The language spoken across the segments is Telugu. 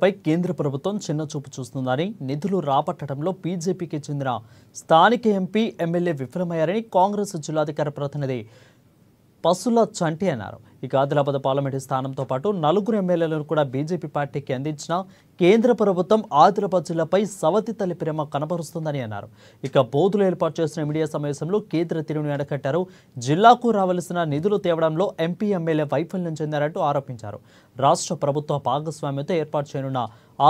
పై కేంద్ర ప్రభుత్వం చిన్నచూపు చూస్తుందని, నిధులు రాబట్టడంలో బీజేపీకి చెందిన స్థానిక ఎంపీ, ఎమ్మెల్యే విఫలమయ్యారని కాంగ్రెస్ జిల్లాధికారి ప్రతినిధి పసుల చంటి అన్నారు. ఇక ఆదిలాబాద్ పార్లమెంటు స్థానంతో పాటు 4 ఎమ్మెల్యేలను కూడా బీజేపీ పార్టీకి అందించిన కేంద్ర ప్రభుత్వం ఆదిలాబాద్ జిల్లాపై సవతి తల్లి ప్రేమ కనబరుస్తుందని అన్నారు. ఇక బోధులు ఏర్పాటు చేసిన మీడియా సమావేశంలో కేంద్ర తీరును ఎడకట్టారు. జిల్లాకు రావాల్సిన నిధులు తేవడంలో ఎంపీ, ఎమ్మెల్యే వైఫల్యం చెందారంటూ ఆరోపించారు. రాష్ట్ర ప్రభుత్వ భాగస్వామ్యంతో ఏర్పాటు చేయనున్న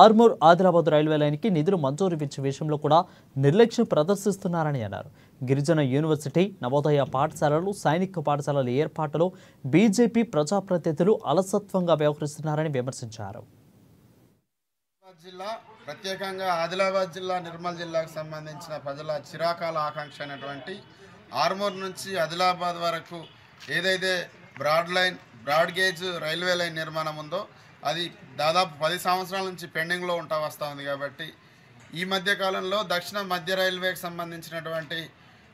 ఆర్మూర్ ఆదిలాబాద్ రైల్వే లైన్కి నిధులు మంజూరు ఇచ్చే విషయంలో కూడా నిర్లక్ష్యం ప్రదర్శిస్తున్నారని అన్నారు. గిరిజన యూనివర్సిటీ, నవోదయ పాఠశాలలు, సైనిక పాఠశాలల ఏర్పాటులో బీజేపీ ప్రజాప్రతినిధులు అలసత్వంగా వ్యవహరిస్తున్నారని విమర్శించారు. జిల్లా ప్రత్యేకంగా ఆదిలాబాద్ జిల్లా, నిర్మల్ జిల్లాకు సంబంధించిన ప్రజల చిరకాల ఆకాంక్ష అయినటువంటి ఆర్మూర్ నుంచి ఆదిలాబాద్ వరకు ఏదైతే బ్రాడ్ గేజ్ రైల్వే లైన్ నిర్మాణం ఉందో అది దాదాపు 10 సంవత్సరాల నుంచి పెండింగ్లో వస్తూ ఉంది. కాబట్టి ఈ మధ్య కాలంలో దక్షిణ మధ్య రైల్వేకి సంబంధించినటువంటి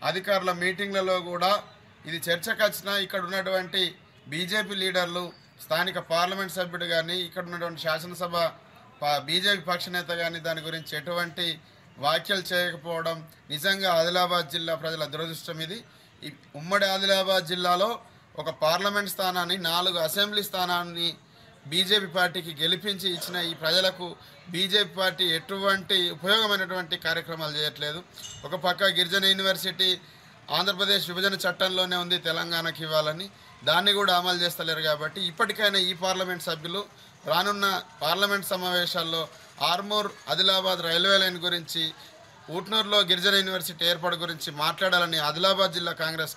అధికారుల మీటింగ్లలో కూడా ఇది చర్చకు వచ్చినా ఇక్కడ ఉన్నటువంటి బీజేపీ లీడర్లు, స్థానిక పార్లమెంట్ సభ్యుడు కానీ, ఇక్కడ ఉన్నటువంటి శాసనసభ బీజేపీ పక్ష నేత కానీ దాని గురించి ఎటువంటి వ్యాఖ్యలు చేయకపోవడం నిజంగా ఆదిలాబాద్ జిల్లా ప్రజల దురదృష్టం. ఇది ఉమ్మడి ఆదిలాబాద్ జిల్లాలో ఒక పార్లమెంట్ స్థానాన్ని, 4 అసెంబ్లీ స్థానాన్ని బీజేపీ పార్టీకి గెలిపించి ఇచ్చిన ఈ ప్రజలకు బీజేపీ పార్టీ ఎటువంటి ఉపయోగమైనటువంటి కార్యక్రమాలు చేయట్లేదు. ఒక పక్క గిరిజన యూనివర్సిటీ ఆంధ్రప్రదేశ్ విభజన చట్టంలోనే ఉంది తెలంగాణకి ఇవ్వాలని, దాన్ని కూడా అమలు చేస్తలేరు. కాబట్టి ఇప్పటికైనా ఈ పార్లమెంట్ సభ్యులు రానున్న పార్లమెంట్ సమావేశాల్లో ఆర్మూర్ ఆదిలాబాద్ రైల్వే లైన్ గురించి, ఊట్నూరులో గిరిజన యూనివర్సిటీ ఏర్పాటు గురించి మాట్లాడాలని ఆదిలాబాద్ జిల్లా కాంగ్రెస్